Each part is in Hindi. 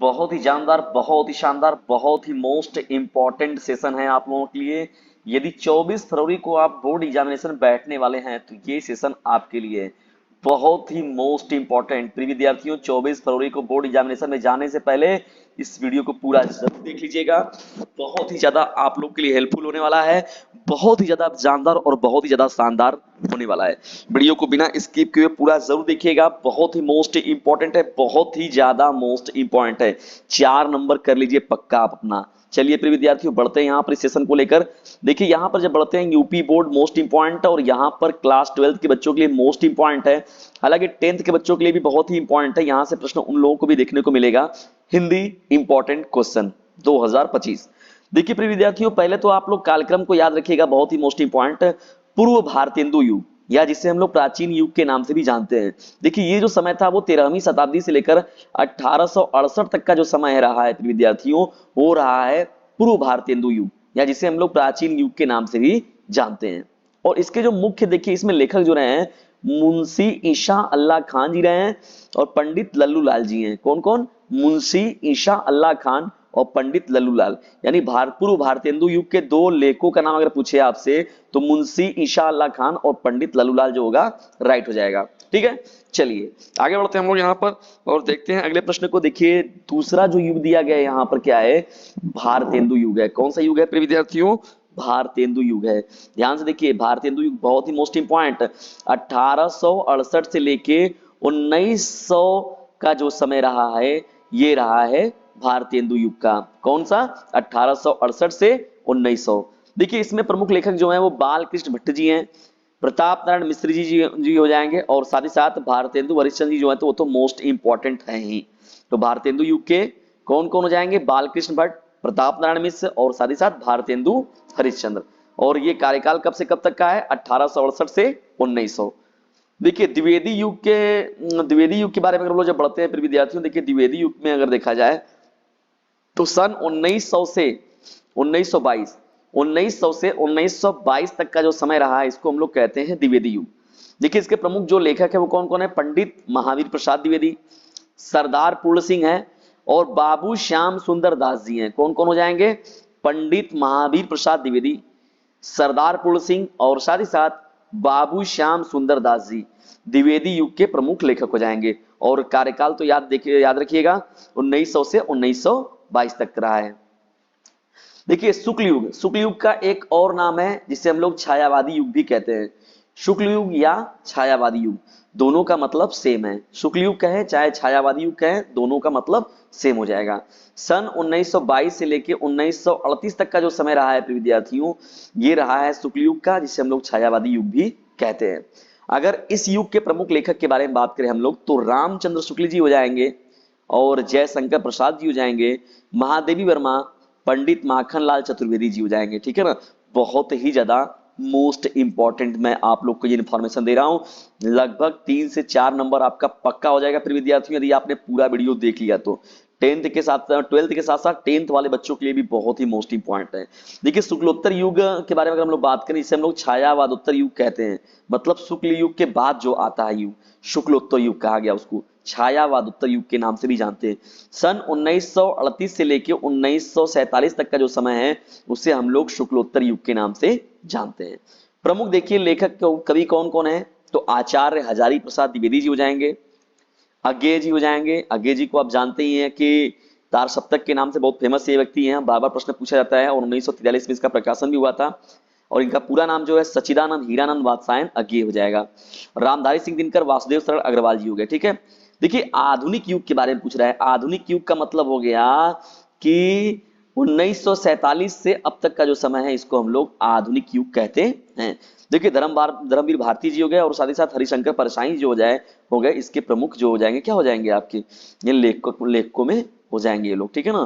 बहुत ही जानदार, बहुत ही शानदार, बहुत ही मोस्ट इंपॉर्टेंट सेशन है आप लोगों के लिए। यदि 24 फरवरी को आप बोर्ड एग्जामिनेशन बैठने वाले हैं तो ये सेशन आपके लिए है। बहुत ही मोस्ट इंपॉर्टेंट प्रिय विद्यार्थियों, 24 फरवरी को बोर्ड एग्जामिनेशन में जाने से पहले इस वीडियो को पूरा जरूर देख लीजिएगा। बहुत ही ज्यादा आप लोग के लिए हेल्पफुल होने वाला है, बहुत ही ज्यादा जानदार और बहुत ही ज्यादा शानदार होने वाला है। वीडियो को बिना स्किप किए पूरा जरूर देखिएगा, बहुत ही मोस्ट इंपॉर्टेंट है, बहुत ही ज्यादा मोस्ट इंपॉर्टेंट है। 4 नंबर कर लीजिए पक्का आप अपना। चलिए प्रिय विद्यार्थियों बढ़ते हैं यहाँ पर इस सेशन को लेकर। देखिए यहाँ पर जब बढ़ते हैं, यूपी बोर्ड मोस्ट इंपॉर्टेंट है और यहाँ पर क्लास 12 के बच्चों के लिए मोस्ट इंपॉर्टेंट है। हालांकि 10th के बच्चों के लिए भी बहुत ही इंपॉर्टेंट है, यहाँ से प्रश्न उन लोगों को भी देखने को मिलेगा। Hindi important question 2025। देखिए प्रिय विद्यार्थियों, पहले तो आप लोग कालक्रम को याद रखिएगा, बहुत ही मोस्ट इंपॉर्टेंट। पूर्व भारतेंदु युग या जिसे हम लोग प्राचीन युग के नाम से भी जानते हैं। देखिए ये जो समय था वो 13वीं शताब्दी से लेकर 1868 तक का जो समय रहा है प्रिय विद्यार्थियों, वो रहा है पूर्व भारतेंदु युग या जिसे हम लोग प्राचीन युग के नाम से भी जानते हैं। और इसके जो मुख्य देखिए इसमें लेखक जो रहे हैं, मुंशी ईशा अल्लाह खान जी रहे हैं और पंडित लल्लू लाल जी हैं। कौन कौन? मुंशी ईशा अल्लाह खान और पंडित लल्लूलाल। यानी पूर्व भारतेंदु युग के दो लेखकों का नाम अगर पूछे आपसे तो मुंशी ईशा अल्लाह खान और पंडित लल्लूलाल जो होगा राइट हो जाएगा। ठीक है, चलिए आगे बढ़ते हैं हम लोग यहाँ पर और देखते हैं अगले प्रश्न को। देखिए दूसरा जो युग दिया गया है यहाँ पर क्या है? भारतेंदु युग है। कौन सा युग है प्रिय विद्यार्थियों? भारतेंदु युग है। ध्यान से देखिए, भारतेंदु युग बहुत ही मोस्ट इंपॉर्टेंट। 1868 से लेके 1900 का जो समय रहा है, ये रहा है भारतेंदु युग का। कौन सा? 1868 से 1900। देखिए इसमें प्रमुख लेखक जो हैं वो बालकृष्ण भट्ट जी हैं, प्रताप नारायण मिश्र जी हो जाएंगे और साथ ही साथ भारतेंदु हरिश्चंद्र जी जो है तो वो तो मोस्ट इंपॉर्टेंट है ही। तो भारतेंदु युग के कौन कौन हो जाएंगे? बालकृष्ण भट्ट, प्रताप नारायण मिश्र और साथ ही साथ भारतेंदु हरिश्चंद्र। और ये कार्यकाल कब से कब तक का है? 1868 से 1900। देखिए द्विवेदी युग के बारे में अगर हम लोग जब बढ़ते हैं प्रिय विद्यार्थियों, देखिए द्विवेदी युग में अगर देखा जाए तो सन 1900 से 1922, 1900 से 1922 तक का जो समय रहा है इसको हम लोग कहते हैं द्विवेदी युग। देखिए इसके प्रमुख जो लेखक है वो कौन कौन है? पंडित महावीर प्रसाद द्विवेदी, सरदार पूर्ण सिंह है और बाबू श्याम सुंदर दास जी हैं। कौन कौन हो जाएंगे? पंडित महावीर प्रसाद द्विवेदी, सरदार पूर्ण सिंह और साथ ही साथ बाबू श्याम सुंदर दास जी द्विवेदी युग के प्रमुख लेखक हो जाएंगे। और कार्यकाल तो याद रखिएगा 1900 से 1922 तक रहा है। देखिए शुक्ल युग का एक और नाम है जिसे हम लोग छायावादी युग भी कहते हैं। शुक्ल युग या छायावादी युग दोनों का मतलब सेम है। शुक्ल युग कहें चाहे छायावादी युग कहें, दोनों का मतलब सेम हो जाएगा। सन 1922 से लेके 1938 तक का जो समय रहा है विद्यार्थियों, ये रहा है शुक्ल युग का जिसे हम लोग छायावादी युग भी कहते हैं। अगर इस युग के प्रमुख लेखक के बारे में बात करें हम लोग तो रामचंद्र शुक्ल जी हो जाएंगे और जयशंकर प्रसाद जी हो जाएंगे, महादेवी वर्मा, पंडित माखन लाल चतुर्वेदी जी हो जाएंगे। ठीक है ना, बहुत ही ज्यादा मोस्ट इंपॉर्टेंट मैं आप लोग को ये इन्फॉर्मेशन दे रहा हूं। लगभग 3 से 4 नंबर आपका पक्का हो जाएगा प्रिय विद्यार्थियों यदि आपने पूरा वीडियो देख लिया तो। 10th के साथ 12th के साथ साथ 10th वाले बच्चों के लिए भी बहुत ही मोस्ट इंपॉर्टेंट है। देखिए शुक्लोत्तर युग के बारे में अगर हम लोग बात करें, इसे हम लोग छायावादोत्तर युग कहते हैं। मतलब शुक्ल युग के बाद जो आता है युग, शुक्लोत्तर युग कहा गया उसको, छायावादोत्तर युग के नाम से भी जानते हैं। सन 1938 से लेकर 1947 तक का जो समय है उसे हम लोग शुक्लोत्तर युग के नाम से जानते हैं। प्रमुख देखिए लेखक कवि कौन कौन है? तो आचार्य हजारी प्रसाद द्विवेदी जी हो जाएंगे, अज्ञेय जी हो जाएंगे। अज्ञेय जी को आप जानते ही हैं कि तार सप्तक के नाम से बहुत फेमस ये व्यक्ति हैं, बार बार प्रश्न पूछा जाता है और 1943 में इसका प्रकाशन भी हुआ था। और इनका पूरा नाम जो है सच्चिदानंद हीरानंद वात्सायन अज्ञेय हो जाएगा। रामधारी सिंह दिनकर, वासुदेव शरण अग्रवाल जी हो गए। ठीक है, देखिए आधुनिक युग के बारे में पूछ रहा है। आधुनिक युग का मतलब हो गया कि 1947 से अब तक का जो समय है इसको हम लोग आधुनिक युग कहते हैं। देखिए धर्मवीर भारती जी हो गए और साथ ही साथ हरिशंकर परसाई जो हो गए इसके प्रमुख जो हो जाएंगे, क्या हो जाएंगे आपके? ये लेखकों में हो जाएंगे ये लोग। ठीक है ना,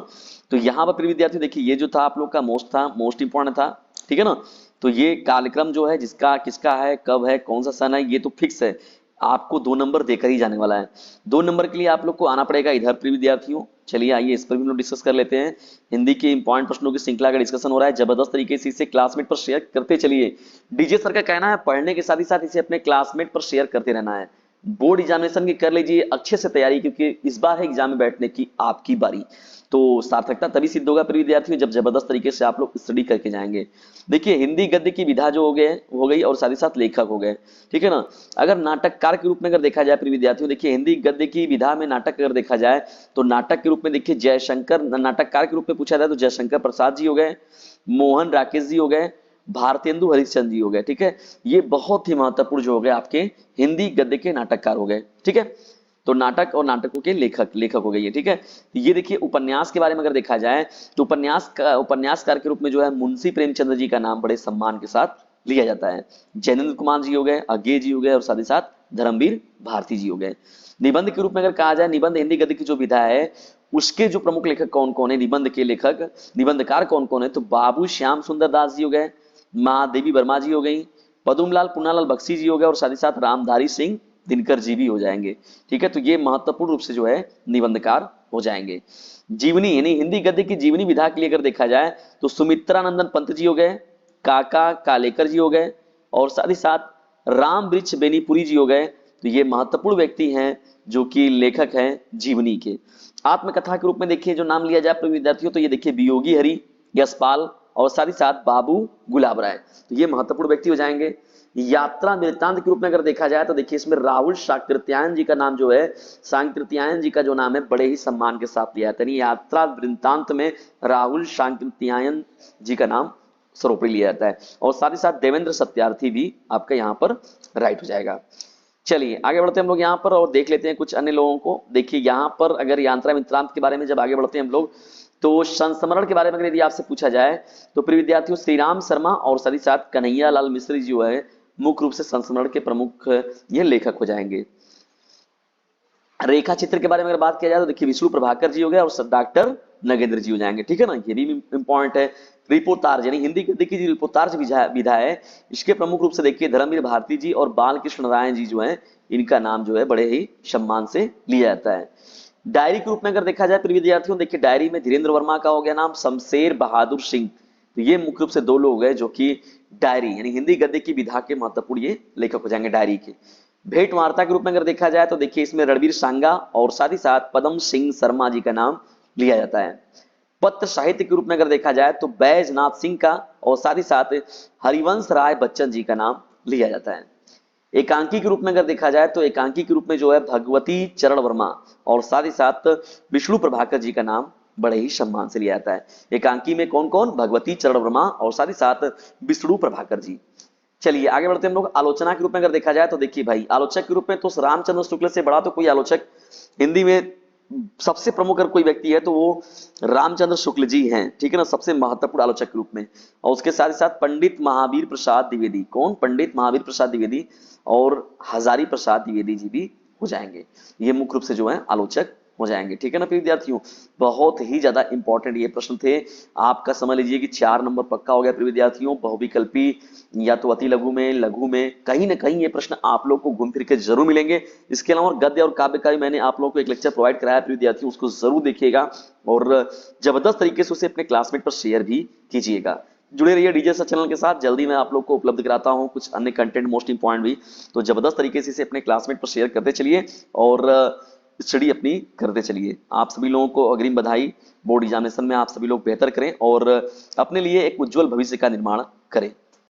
तो यहाँ पर प्रिय विद्यार्थी देखिए ये जो था आप लोग का मोस्ट इंपॉर्टेंट था। ठीक है ना, तो ये कार्यक्रम जो है जिसका किसका है, कब है, कौन सा सन है, ये तो फिक्स है। आपको 2 नंबर देकर ही जाने वाला है। 2 नंबर के लिए आप लोग को आना पड़ेगा इधर प्रिय विद्यार्थियों। चलिए आइए इस पर भी हम लोग डिस्कस कर लेते हैं। हिंदी के इंपॉर्टेंट प्रश्नों की श्रृंखला का डिस्कशन हो रहा है जबरदस्त तरीके से, इसे क्लासमेट पर शेयर करते चलिए। डीजे सर का कहना है पढ़ने के साथ ही साथ इसे अपने क्लासमेट पर शेयर करते रहना है। बोर्ड एग्जामिनेशन की कर लीजिए अच्छे से तैयारी, क्योंकि इस बार है एग्जाम में बैठने की आपकी बारी। तो सार्थकता तभी सिद्ध होगा प्रिय विद्यार्थियों जब जबरदस्त तरीके से आप लोग स्टडी करके जाएंगे। देखिए हिंदी गद्य की विधा जो हो गई और साथ ही साथ लेखक हो गए, ठीक है ना। अगर नाटककार के रूप में अगर देखा जाए प्रिय विद्यार्थियों, देखिए हिंदी गद्य की विधा में नाटक अगर देखा जाए तो नाटक के रूप में देखिए जयशंकर, नाटककार के रूप में पूछा जाए तो जयशंकर प्रसाद जी हो गए, मोहन राकेश जी हो गए, भारतेंदु हरिश्चंद्र जी हो गए, ठीक है। ये बहुत ही महत्वपूर्ण जो हो गए आपके हिंदी गद्य के नाटककार हो गए, ठीक है। तो नाटक और नाटकों के लेखक लेखक हो गए ये, ठीक है। ये देखिए उपन्यास के बारे में अगर देखा जाए तो उपन्यासकार के रूप में जो है मुंशी प्रेमचंद्र जी का नाम बड़े सम्मान के साथ लिया जाता है। जैनेन्द्र कुमार जी हो गए, अज्ञे जी हो गए और साथ ही साथ धर्मवीर भारती जी हो गए। निबंध के रूप में अगर कहा जाए, निबंध हिंदी गद्य की जो विधा है उसके जो प्रमुख लेखक कौन कौन है, निबंध के लेखक निबंधकार कौन कौन है, तो बाबू श्याम सुंदर दास जी हो गए, माँ देवी वर्मा जी हो गई, पदुमलाल पुन्नालाल बख्शी जी हो गए और साथ ही साथ रामधारी सिंह दिनकर जी भी हो जाएंगे, ठीक है। तो ये महत्वपूर्ण रूप से जो है निबंधकार हो जाएंगे। जीवनी यानी हिंदी गद्य की जीवनी विधा के लिए अगर देखा जाए तो सुमित्रानंदन पंत जी हो गए, काका कालेकर जी हो गए और साथ ही साथ राम वृक्ष बेनीपुरी जी हो गए। तो ये महत्वपूर्ण व्यक्ति हैं जो कि लेखक हैं जीवनी के। आत्मकथा के रूप में देखिए जो नाम लिया जाए अपने विद्यार्थियों, तो ये देखिए वियोगी हरि, यशपाल और साथ ही साथ बाबू गुलाब राय, तो ये महत्वपूर्ण व्यक्ति हो जाएंगे। यात्रा वृत्तांत के रूप में अगर देखा जाए तो देखिए इसमें राहुल शाकृत्यायन जी का नाम जो है, शाकृत्यायन जी का जो नाम है बड़े ही सम्मान के साथ लिया जाता है। यात्रा वृत्तांत में राहुल शाकृत्यायन जी का नाम सर्वोपरि लिया जाता है और साथ ही साथ देवेंद्र सत्यार्थी भी आपका यहाँ पर राइट हो जाएगा। चलिए आगे बढ़ते हैं हम लोग यहाँ पर और देख लेते हैं कुछ अन्य लोगों को। देखिए यहाँ पर अगर यात्रा वृत्तांत के बारे में जब आगे बढ़ते हैं हम लोग, तो संस्मरण के बारे में अगर यदि आपसे पूछा जाए तो प्रिय विद्यार्थियों श्री राम शर्मा और साथ ही साथ कन्हैया लाल मिश्र जी जो है मुख्य रूप से संस्मरण के प्रमुख ये लेखक हो जाएंगे। रेखा चित्र के बारे में अगर बात किया जाए तो देखिए विष्णु प्रभाकर जी हो गए और डॉक्टर नगेंद्र जी हो जाएंगे, ठीक है ना, ये भी इंपॉर्टेंट है। रिपोर्टार्ज यानी हिंदी गद्य की जो रिपोर्टार्ज विधा है इसके प्रमुख रूप से देखिए धर्मवीर भारती जी और बाल कृष्ण नारायण जी जो है इनका नाम जो है बड़े ही सम्मान से लिया जाता है। डायरी के रूप में अगर देखा जाए प्रिय विद्यार्थियों, देखिए डायरी में धीरेन्द्र वर्मा का हो गया नाम, शमशेर बहादुर सिंह, तो ये मुख्य रूप से दो लोग हैं जो कि डायरी यानी हिंदी गद्य की विधा के महत्वपूर्ण ये लेखक हो जाएंगे डायरी के। भेंट वार्ता के रूप में अगर देखा जाए तो देखिए इसमें रणवीर सांगा और साथ ही साथ पदम सिंह शर्मा जी का नाम लिया जाता है। पत्र साहित्य के रूप में अगर देखा जाए तो बैजनाथ सिंह का और साथ ही साथ हरिवंश राय बच्चन जी का नाम लिया जाता है। एकांकी के रूप में अगर देखा जाए तो एकांकी के रूप में जो है भगवती चरण वर्मा और साथ ही साथ विष्णु प्रभाकर जी का नाम बड़े ही सम्मान से लिया जाता है। एकांकी में कौन कौन, भगवती चरण वर्मा और साथ ही साथ विष्णु प्रभाकर जी। चलिए आगे बढ़ते हैं हम लोग। आलोचना के रूप में अगर देखा जाए तो देखिए भाई आलोचक के रूप में तो रामचंद्र शुक्ल से बड़ा तो कोई आलोचक हिंदी में सबसे प्रमुख अगर कोई व्यक्ति है तो वो रामचंद्र शुक्ल जी हैं, ठीक है ना, सबसे महत्वपूर्ण आलोचक के रूप में। और उसके साथ ही साथ पंडित महावीर प्रसाद द्विवेदी, कौन, पंडित महावीर प्रसाद द्विवेदी और हजारी प्रसाद द्विवेदी जी भी हो जाएंगे, ये मुख्य रूप से जो है आलोचक हो जाएंगे, ठीक है ना प्रिय विद्यार्थियों। बहुत ही ज्यादा इंपॉर्टेंट ये प्रश्न थे, आपका समझ लीजिए कि 4 नंबर पक्का हो गया प्रिय विद्यार्थियों। बहुविकल्पी या तो अति लघु में, लघु में, कहीं ना कहीं ये प्रश्न आप लोग को घूम फिर के जरूर मिलेंगे। इसके अलावा गद्य और काव्य का भी मैंने आप लोगों को एक लेक्चर प्रोवाइड कराया प्रिय विद्यार्थियों, उसको जरूर देखिएगा और जबरदस्त तरीके से उसे अपने क्लासमेट पर शेयर भी कीजिएगा। जुड़े रहिए डीजे सर चैनल के साथ, जल्दी मैं आप लोग को उपलब्ध कराता हूं कुछ अन्य कंटेंट मोस्ट इंपॉर्टेंट भी, तो जबरदस्त तरीके से इसे अपने क्लासमेट पर शेयर करते चलिए और स्टडी अपनी करते चलिए। आप सभी लोगों को अग्रिम बधाई, बोर्ड एग्जामिनेशन में आप सभी लोग बेहतर करें और अपने लिए एक उज्जवल भविष्य का निर्माण करें।